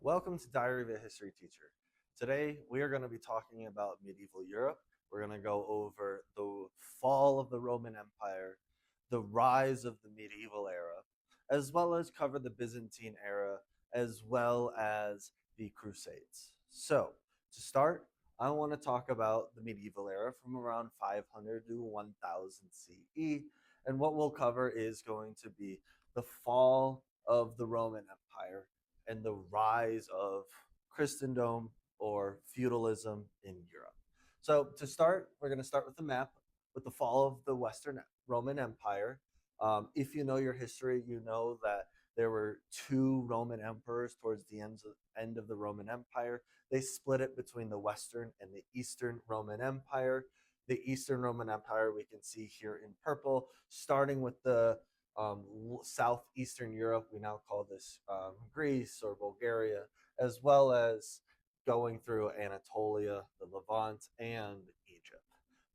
Welcome to Diary of a History Teacher. Today we are going to be talking about medieval Europe. We're going to go over the fall of the Roman Empire, the rise of the medieval era, as well as cover the Byzantine era, as well as the Crusades. So, to start, I want to talk about the medieval era from around 500 to 1000 CE. And what we'll cover is going to be the fall of the Roman Empire and the rise of Christendom or feudalism in Europe. So, to start, we're going to start with the map with the fall of the Western Roman Empire. If you know your history, you know that there were two Roman emperors towards the end of the Roman Empire. They split it between the Western and the Eastern Roman Empire. The Eastern Roman Empire we can see here in purple, starting with the southeastern Europe. We now call this Greece or Bulgaria, as well as going through Anatolia, the Levant, and Egypt.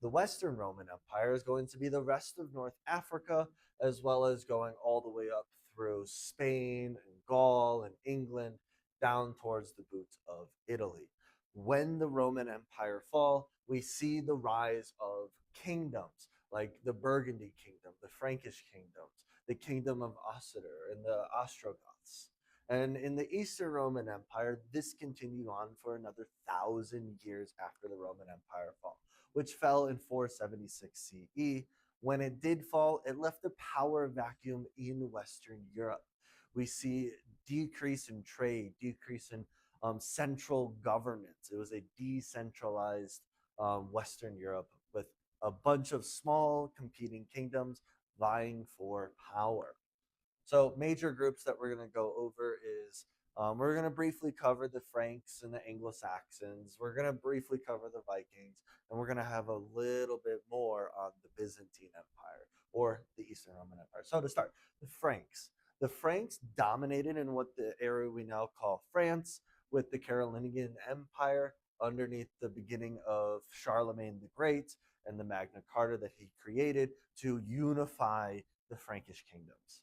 The Western Roman Empire is going to be the rest of North Africa, as well as going all the way up through Spain and Gaul and England down towards the boots of Italy. When the Roman Empire fall, we see the rise of kingdoms like the Burgundy kingdom, the Frankish kingdoms, the kingdom of Ositer and the Ostrogoths. And in the Eastern Roman Empire, this continued on for another 1,000 years after the Roman Empire fall, which fell in 476 CE. When it did fall, it left a power vacuum in Western Europe. We see decrease in trade, decrease in central government. It was a decentralized Western Europe with a bunch of small competing kingdoms vying for power. So major groups that we're going to go over is we're going to briefly cover the Franks and the Anglo-Saxons. We're going to briefly cover the Vikings, and we're going to have a little bit more on the Byzantine Empire or the Eastern Roman Empire. So to start, the Franks. The Franks dominated in what the area we now call France, with the Carolingian Empire underneath the beginning of Charlemagne the Great and the Magna Carta that he created to unify the Frankish kingdoms.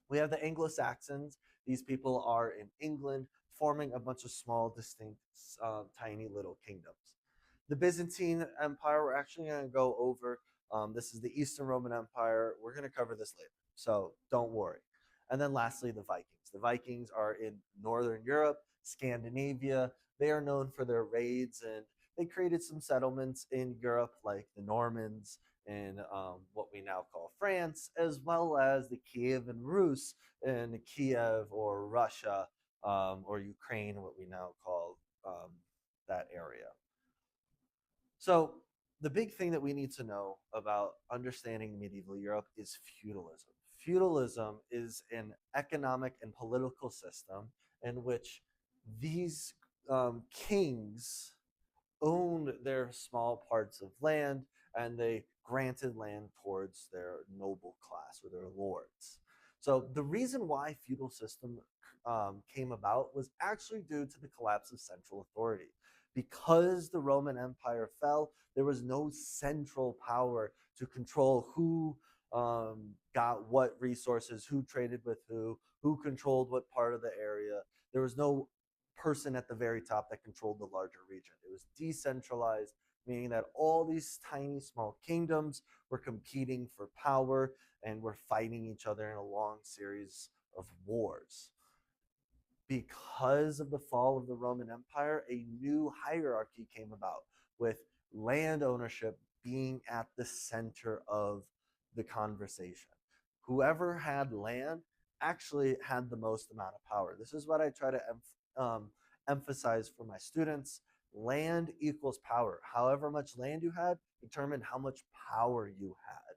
We have the Anglo-Saxons. These people are in England, forming a bunch of small, distinct, tiny little kingdoms. The Byzantine Empire, we're actually going to go over. This is the Eastern Roman Empire. We're going to cover this later, so don't worry. And then lastly, the Vikings. The Vikings are in Northern Europe, Scandinavia. They are known for their raids, and they created some settlements in Europe, like the Normans in what we now call France, as well as the Kievan Rus in Kiev or Russia or Ukraine, what we now call that area. So, the big thing that we need to know about understanding medieval Europe is feudalism. Feudalism is an economic and political system in which these kings owned their small parts of land and they granted land towards their noble class or their lords. So the reason why feudal system came about was actually due to the collapse of central authority. Because the Roman Empire fell, there was no central power to control who got what resources, who traded with who controlled what part of the area. There was no person at the very top that controlled the larger region. It was decentralized, meaning that all these tiny small kingdoms were competing for power and were fighting each other in a long series of wars. Because of the fall of the Roman Empire, a new hierarchy came about with land ownership being at the center of the conversation. Whoever had land actually had the most amount of power. This is what I try to emphasize for my students. Land equals power. However much land you had determined how much power you had.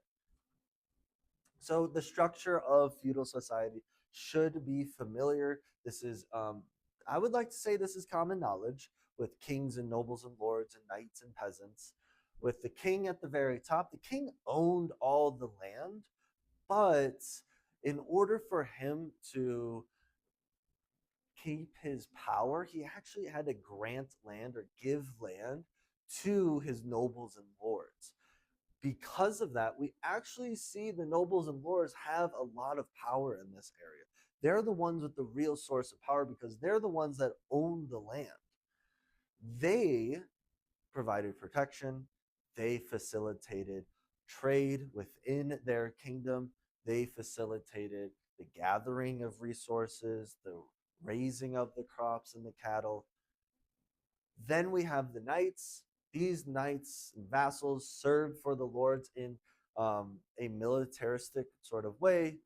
So the structure of feudal society should be familiar. This is, I would like to say this is common knowledge with kings and nobles and lords and knights and peasants. With the king at the very top, the king owned all the land, but in order for him to keep his power, he actually had to grant land or give land to his nobles and lords. Because of that, we actually see the nobles and lords have a lot of power in this area. they're the ones with the real source of power because they're the ones that own the land. They provided protection, they facilitated trade within their kingdom, they facilitated the gathering of resources, the raising of the crops and the cattle. Then we have the knights. These knights and vassals served for the lords in a militaristic sort of way.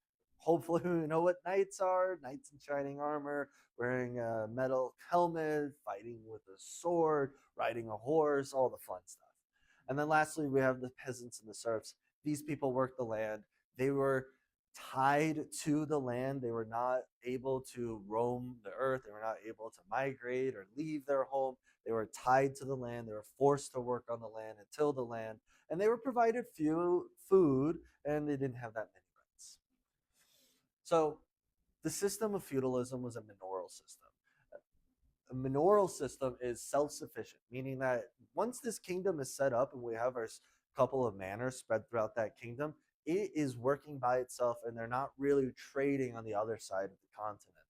Hopefully, we know what knights are: knights in shining armor, wearing a metal helmet, fighting with a sword, riding a horse, all the fun stuff. And then lastly, we have the peasants and the serfs. These people worked the land. They were tied to the land. They were not able to roam the earth. They were not able to migrate or leave their home. They were tied to the land. They were forced to work on the land and till the land. And they were provided few food, and they didn't have that many rights. So the system of feudalism was a manorial system. A manorial system is self-sufficient, meaning that once this kingdom is set up and we have our couple of manors spread throughout that kingdom, it is working by itself and they're not really trading on the other side of the continent.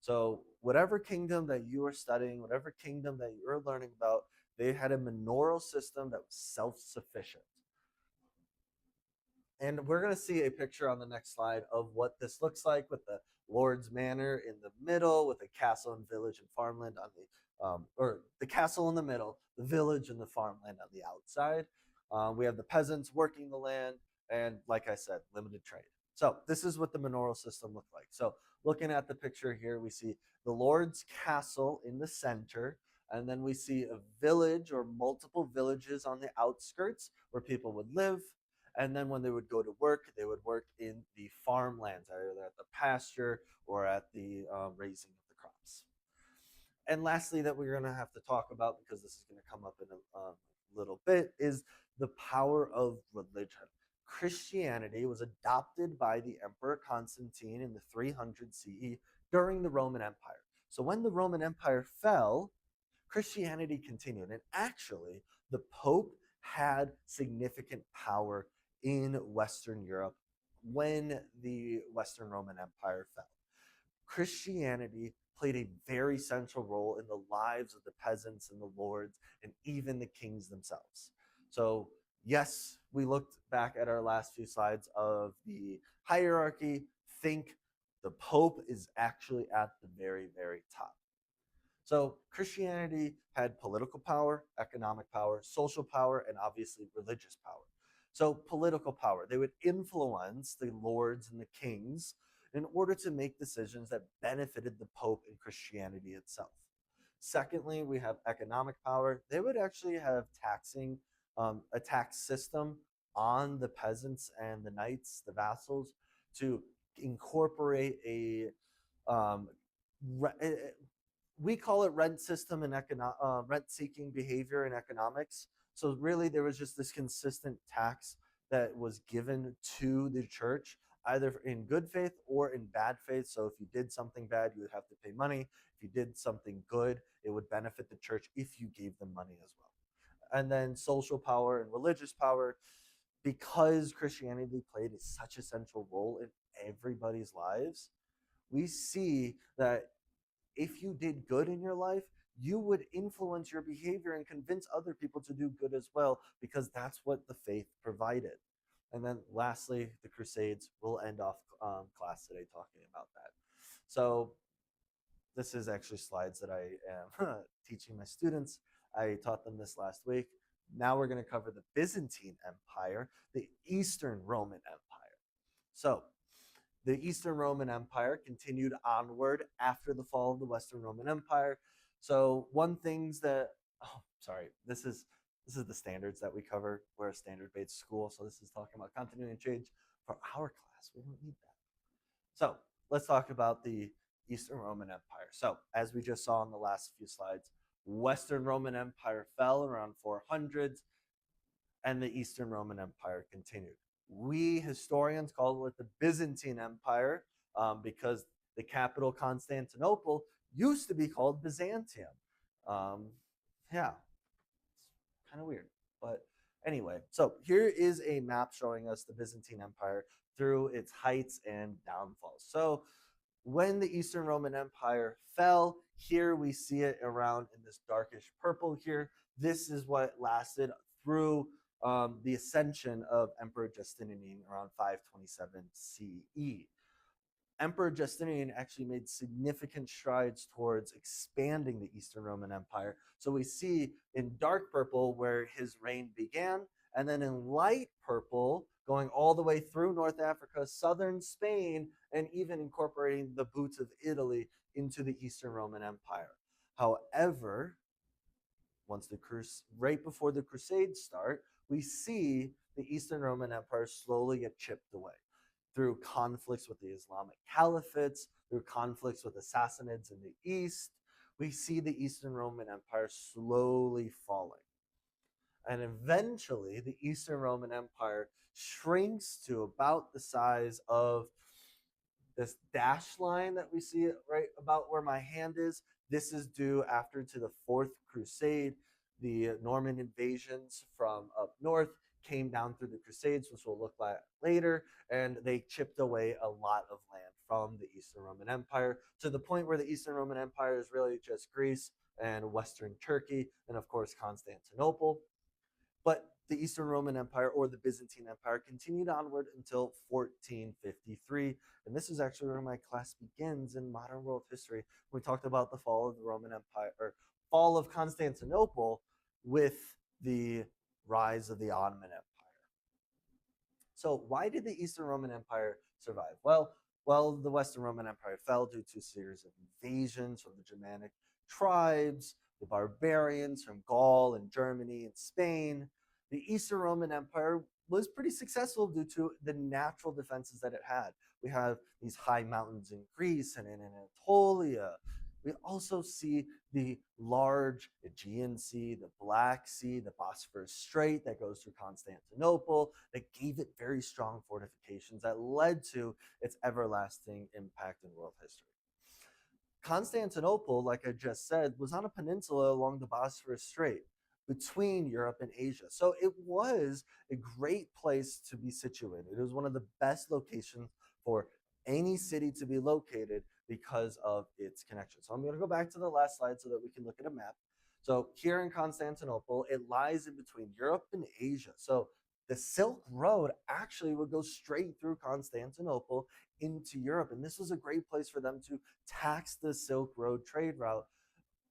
So whatever kingdom that you are studying, whatever kingdom that you're learning about, they had a manorial system that was self-sufficient. And we're going to see a picture on the next slide of what this looks like, with the Lord's Manor in the middle, with a castle and village and farmland on the, or the castle in the middle, the village and the farmland on the outside. We have the peasants working the land, and like I said, limited trade. So this is what the manorial system looked like. So looking at the picture here, we see the Lord's castle in the center, and then we see a village or multiple villages on the outskirts where people would live. And then when they would go to work, they would work in the farmlands, either at the pasture or at the raising of the crops. And lastly, that we're going to have to talk about, because this is going to come up in a little bit, is the power of religion. Christianity was adopted by the Emperor Constantine in the 300 CE during the Roman Empire. So when the Roman Empire fell, Christianity continued. And actually, the Pope had significant power in Western Europe when the Western Roman Empire fell. Christianity played a very central role in the lives of the peasants and the lords and even the kings themselves. So, yes, we looked back at our last few slides of the hierarchy. Think the Pope is actually at the very, very top. So Christianity had political power, economic power, social power, and obviously religious power. So political power, they would influence the lords and the kings in order to make decisions that benefited the Pope and Christianity itself. Secondly, we have economic power. They would actually have a tax system on the peasants and the knights, the vassals, to incorporate a um, we call it rent system and rent-seeking behavior in economics. So really, there was just this consistent tax that was given to the church, either in good faith or in bad faith. So if you did something bad, you would have to pay money. If you did something good, it would benefit the church if you gave them money as well. And then social power and religious power, because Christianity played such a central role in everybody's lives, we see that if you did good in your life, you would influence your behavior and convince other people to do good as well, because that's what the faith provided. And then lastly, the Crusades. We'll end off class today talking about that. So this is actually slides that I am teaching my students. I taught them this last week. Now we're going to cover the Byzantine Empire, the Eastern Roman Empire. So the Eastern Roman Empire continued onward after the fall of the Western Roman Empire. So this is the standards that we cover. We're a standard-based school, so this is talking about continuity and change for our class. We don't need that. So let's talk about the Eastern Roman Empire. So as we just saw in the last few slides, Western Roman Empire fell around 400s, and the Eastern Roman Empire continued. We historians call it the Byzantine Empire because the capital, Constantinople, used to be called Byzantium. Yeah, it's kind of weird. But anyway, so here is a map showing us the Byzantine Empire through its heights and downfalls. So When the Eastern Roman Empire fell, here we see it around in this darkish purple here. This is what lasted through the ascension of Emperor Justinian around 527 CE. Emperor Justinian actually made significant strides towards expanding the Eastern Roman Empire. So we see in dark purple where his reign began, and then in light purple, going all the way through North Africa, southern Spain, and even incorporating the boots of Italy into the Eastern Roman Empire. However, right before the Crusades start, we see the Eastern Roman Empire slowly get chipped away through conflicts with the Islamic caliphates, through conflicts with the Sassanids in the east. We see the Eastern Roman Empire slowly falling. And eventually, the Eastern Roman Empire shrinks to about the size of this dash line that we see right about where my hand is. This is due after to the Fourth Crusade. The Norman invasions from up north came down through the Crusades, which we'll look at later, and they chipped away a lot of land from the Eastern Roman Empire to the point where the Eastern Roman Empire is really just Greece and Western Turkey, and of course Constantinople. But the Eastern Roman Empire or the Byzantine Empire continued onward until 1453. And this is actually where my class begins in modern world history. We talked about the fall of the Roman Empire, or fall of Constantinople with the rise of the Ottoman Empire. So why did the Eastern Roman Empire survive? Well, the Western Roman Empire fell due to a series of invasions from the Germanic tribes, the barbarians from Gaul and Germany and Spain. The Eastern Roman Empire was pretty successful due to the natural defenses that it had. We have these high mountains in Greece and in Anatolia. We also see the large Aegean Sea, the Black Sea, the Bosphorus Strait that goes through Constantinople, that gave it very strong fortifications that led to its everlasting impact in world history. Constantinople, like I just said, was on a peninsula along the Bosphorus Strait between Europe and Asia. So it was a great place to be situated. It was one of the best locations for any city to be located because of its connection. So I'm going to go back to the last slide so that we can look at a map. So here in Constantinople, it lies in between Europe and Asia. So the Silk Road actually would go straight through Constantinople into Europe. And this was a great place for them to tax the Silk Road trade route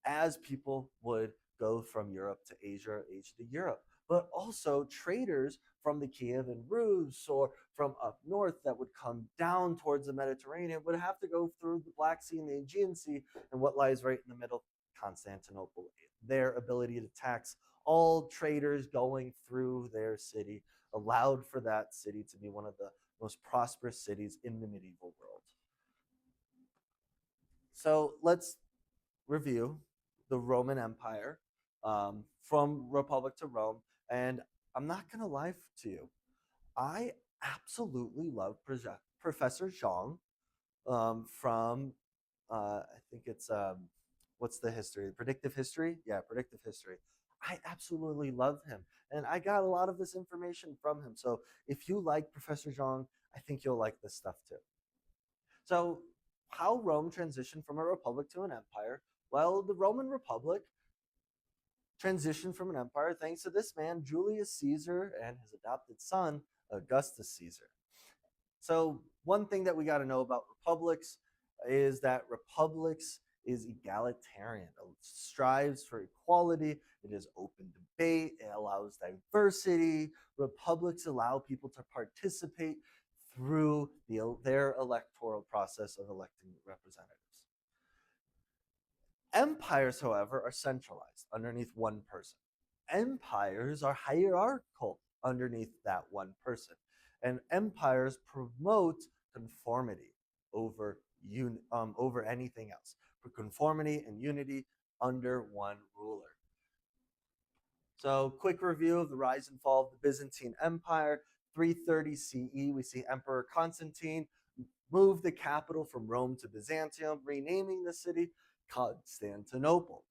as people would go from Europe to Asia, Asia to Europe. But also traders from the Kievan Rus or from up north that would come down towards the Mediterranean would have to go through the Black Sea and the Aegean Sea, and what lies right in the middle, Constantinople. Their ability to tax all traders going through their city allowed for that city to be one of the most prosperous cities in the medieval world. So let's review the Roman Empire from Republic to Rome. And I'm not going to lie to you, I absolutely love Professor Zhang from, I think it's, what's the history? Predictive history? Yeah, predictive history. I absolutely love him. And I got a lot of this information from him. So if you like Professor Zhang, I think you'll like this stuff too. So, how Rome transitioned from a republic to an empire? Well, the Roman Republic transitioned from an empire thanks to this man, Julius Caesar, and his adopted son, Augustus Caesar. So, one thing that we got to know about republics is that republics is egalitarian. It strives for equality. It is open debate. It allows diversity. Republics allow people to participate through their electoral process of electing representatives. Empires, however, are centralized underneath one person. Empires are hierarchical underneath that one person. And empires promote conformity over over anything else, for conformity and unity under one ruler. So, quick review of the rise and fall of the Byzantine Empire. 330 CE, we see Emperor Constantine move the capital from Rome to Byzantium, renaming the city Constantinople.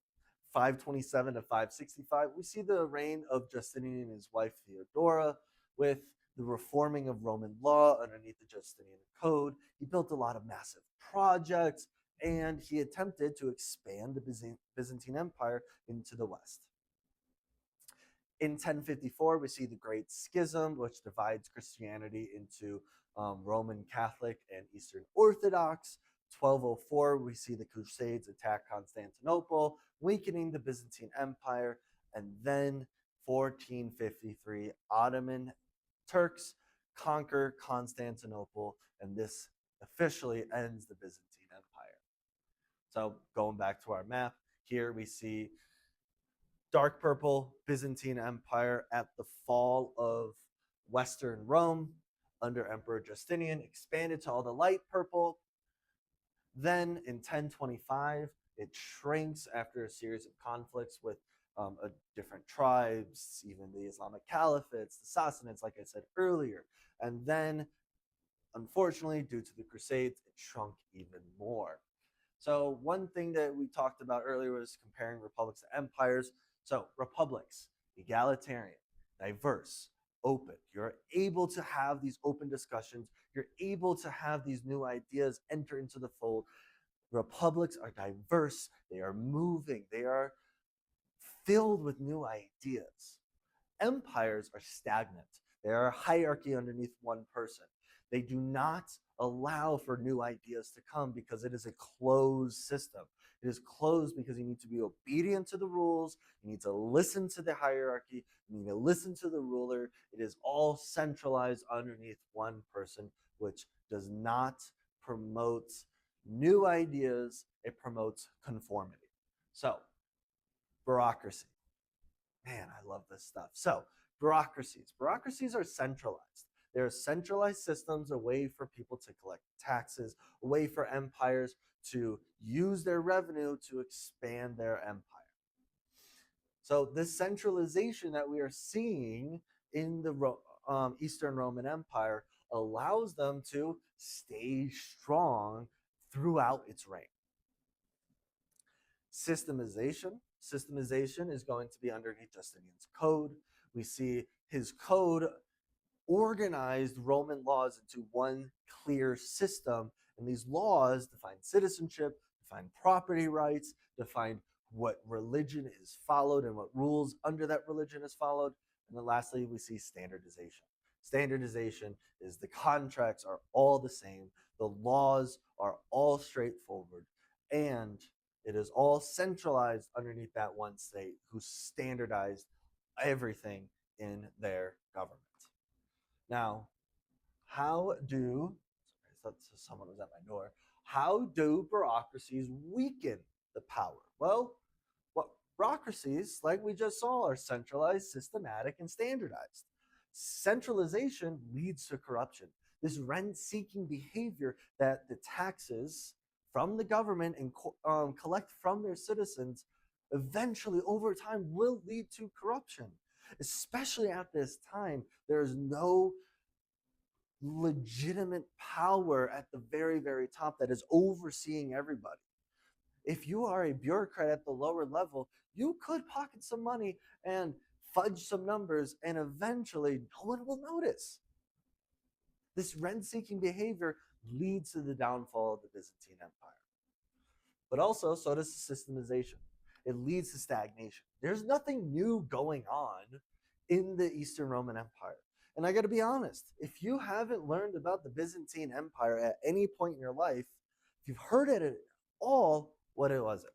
527 to 565, we see the reign of Justinian and his wife Theodora, with the reforming of Roman law underneath the Justinian Code. He built a lot of massive projects, and he attempted to expand the Byzantine Empire into the West. In 1054, we see the Great Schism, which divides Christianity into Roman Catholic and Eastern Orthodox. 1204, we see the Crusades attack Constantinople, weakening the Byzantine Empire. And then 1453, Ottoman Turks conquer Constantinople, and this officially ends the Byzantine Empire. So going back to our map, here we see dark purple Byzantine Empire at the fall of Western Rome under Emperor Justinian, expanded to all the light purple. Then in 1025, it shrinks after a series of conflicts with different tribes, even the Islamic caliphates, the Sassanids, like I said earlier. And then, unfortunately, due to the Crusades, it shrunk even more. So one thing that we talked about earlier was comparing republics to empires. So republics, egalitarian, diverse, open. You're able to have these open discussions. You're able to have these new ideas enter into the fold. Republics are diverse. They are moving. They are filled with new ideas. Empires are stagnant. They are a hierarchy underneath one person. They do not allow for new ideas to come because it is a closed system. It is closed because you need to be obedient to the rules. You need to listen to the hierarchy. You need to listen to the ruler. It is all centralized underneath one person, which does not promote new ideas. It promotes conformity. So, bureaucracy. Man, I love this stuff. So, bureaucracies. Bureaucracies are centralized. They're centralized systems, a way for people to collect taxes, a way for empires to use their revenue to expand their empire. So, this centralization that we are seeing in the Eastern Roman Empire allows them to stay strong throughout its reign. Systemization is going to be underneath Justinian's code. We see his code organized Roman laws into one clear system, and these laws define citizenship, define property rights, define what religion is followed and what rules under that religion is followed. And then lastly, we see standardization. Standardization is the contracts are all the same, the laws are all straightforward, and it is all centralized underneath that one state who standardized everything in their government. Now, how do, sorry, someone was at my door, how do bureaucracies weaken the power? Well, what bureaucracies, like we just saw, are centralized, systematic, and standardized. Centralization leads to corruption. This rent-seeking behavior that the taxes from the government and collect from their citizens eventually over time will lead to corruption. Especially at this time, there is no legitimate power at the very, very top that is overseeing everybody. If you are a bureaucrat at the lower level, you could pocket some money and fudge some numbers, and eventually no one will notice. This rent-seeking behavior leads to the downfall of the Byzantine Empire. But also, so does systemization. It leads to stagnation. There's nothing new going on in the Eastern Roman Empire. And I got to be honest, if you haven't learned about the Byzantine Empire at any point in your life, if you've heard it at all, what was it?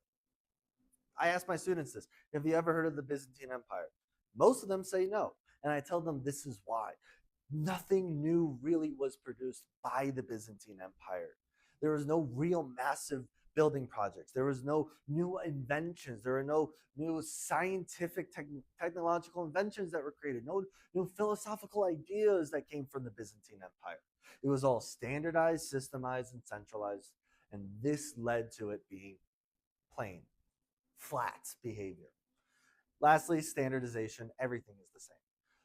I ask my students this: have you ever heard of the Byzantine Empire? Most of them say no. And I tell them this is why. Nothing new really was produced by the Byzantine Empire. There was no real massive building projects. There was no new inventions. There were no new scientific, technological inventions that were created. No new philosophical ideas that came from the Byzantine Empire. It was all standardized, systemized, and centralized. And this led to it being plain, flat behavior. Lastly, standardization. Everything is the same.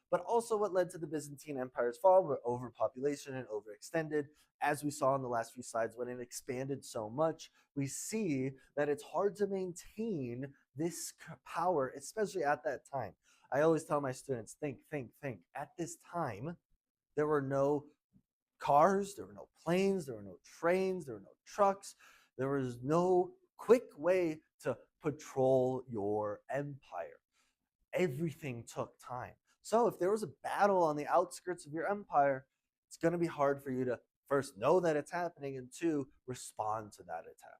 But also what led to the Byzantine Empire's fall were overpopulation and overextended. As we saw in the last few slides, when it expanded so much, we see that it's hard to maintain this power, especially at that time. I always tell my students, think. At this time, There were no cars, there were no planes, there were no trains, there were no trucks. There was no quick way to patrol your empire. Everything took time. So if there was a battle on the outskirts of your empire, it's going to be hard for you to first know that it's happening and two, respond to that attack.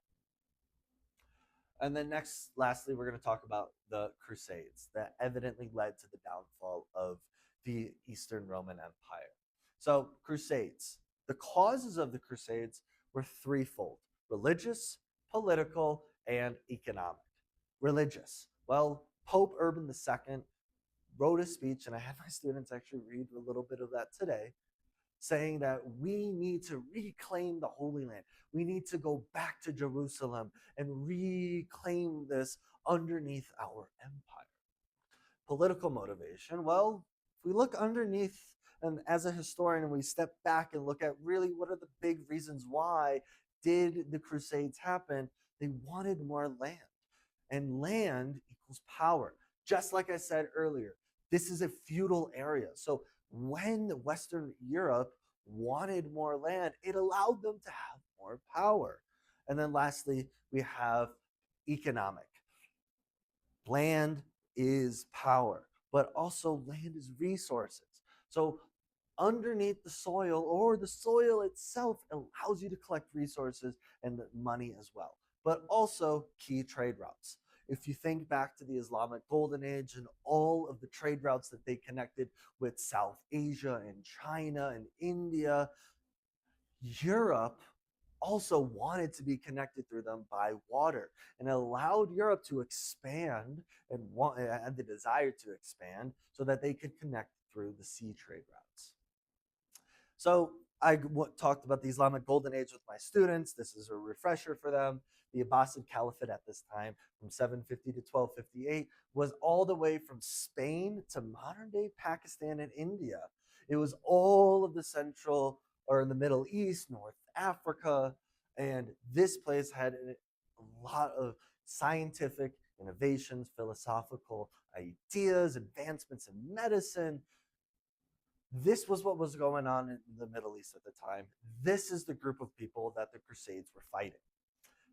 And then lastly, we're going to talk about the Crusades that evidently led to the downfall of the Eastern Roman Empire. So, Crusades. The causes of the Crusades were threefold: religious, political, and economic. Religious. Well, Pope Urban II wrote a speech, and I had my students actually read a little bit of that today, saying that we need to reclaim the Holy Land. We need to go back to Jerusalem and reclaim this underneath our empire. Political motivation, well, if we look underneath, and as a historian, and we step back and look at really what are the big reasons why did the Crusades happen, they wanted more land. And land equals power. Just like I said earlier, this is a feudal area. So when Western Europe wanted more land, it allowed them to have more power. And then lastly, we have economic. Land is power, but also land is resources. So underneath the soil or the soil itself allows you to collect resources and money as well, but also key trade routes. If you think back to the Islamic Golden Age and all of the trade routes that they connected with South Asia and China and India, Europe also wanted to be connected through them by water, and it allowed Europe to expand and had the desire to expand so that they could connect through the sea trade routes. So I talked about the Islamic Golden Age with my students. This is a refresher for them. The Abbasid Caliphate at this time, from 750 to 1258, was all the way from Spain to modern day Pakistan and India. It was all of the central or in the Middle East, North Africa, and this place had a lot of scientific innovations, philosophical ideas, advancements in medicine. This was what was going on in the Middle East at the time. This is the group of people that the Crusades were fighting.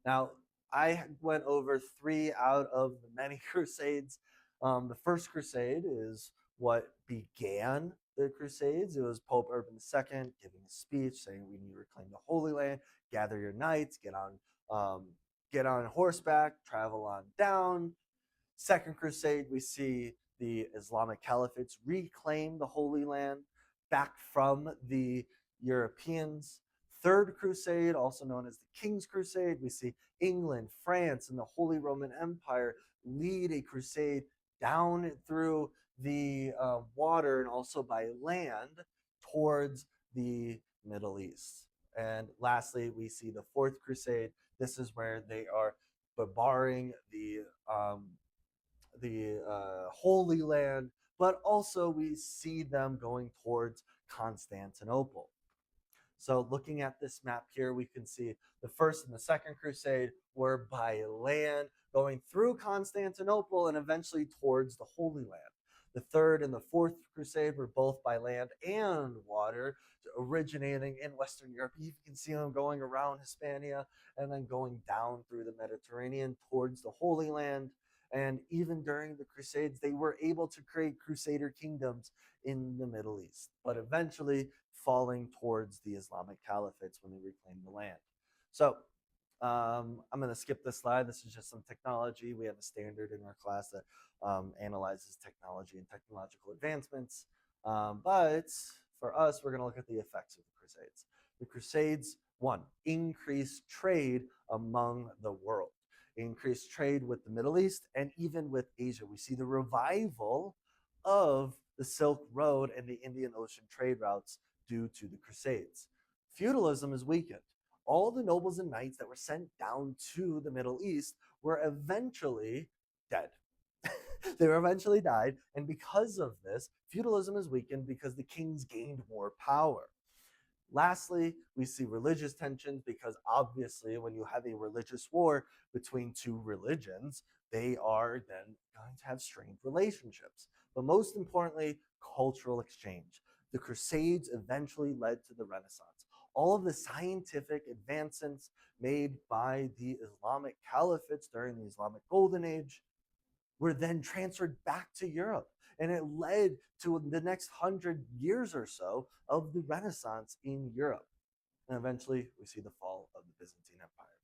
Now, I went over 3 out of the many Crusades. The first Crusade is what began the Crusades. It was Pope Urban II giving a speech saying we need to reclaim the Holy Land, gather your knights, get on horseback, travel on down. Second Crusade, we see the Islamic Caliphates reclaim the Holy Land back from the Europeans. Third Crusade, also known as the King's Crusade, we see England, France, and the Holy Roman Empire lead a crusade down through the water and also by land towards the Middle East. And lastly, we see the Fourth Crusade. This is where they are barring the Holy Land, but also we see them going towards Constantinople. So looking at this map here, we can see the first and the second crusade were by land, going through Constantinople and eventually towards the Holy Land. The third and the fourth crusade were both by land and water, originating in Western Europe. You can see them going around Hispania and then going down through the Mediterranean towards the Holy Land. And even during the Crusades, they were able to create crusader kingdoms in the Middle East, but eventually falling towards the Islamic Caliphates when they reclaimed the land. So I'm going to skip this slide. This is just some technology. We have a standard in our class that analyzes technology and technological advancements. But for us, we're going to look at the effects of the Crusades. The Crusades, one, increased trade among the world, increased trade with the Middle East and even with Asia. We see the revival of the Silk Road and the Indian Ocean trade routes due to the Crusades. Feudalism is weakened. All the nobles and knights that were sent down to the Middle East were eventually dead. They were eventually died, and because of this, feudalism is weakened because the kings gained more power. Lastly, we see religious tensions because obviously when you have a religious war between two religions, they are then going to have strained relationships. But most importantly, cultural exchange. The Crusades eventually led to the Renaissance. All of the scientific advancements made by the Islamic caliphates during the Islamic Golden Age were then transferred back to Europe. And it led to the next 100 years or so of the Renaissance in Europe. And eventually, we see the fall of the Byzantine Empire.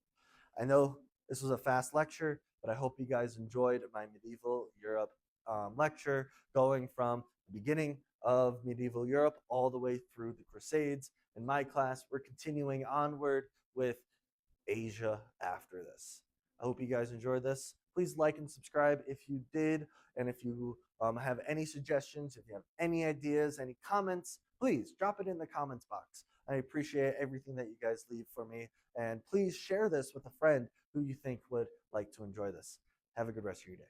I know this was a fast lecture, but I hope you guys enjoyed my medieval Europe lecture, going from the beginning of medieval Europe all the way through the Crusades. In my class, we're continuing onward with Asia after this. I hope you guys enjoyed this. Please like and subscribe if you did. And if you have any suggestions, if you have any ideas, any comments, please drop it in the comments box. I appreciate everything that you guys leave for me. And please share this with a friend who you think would like to enjoy this. Have a good rest of your day.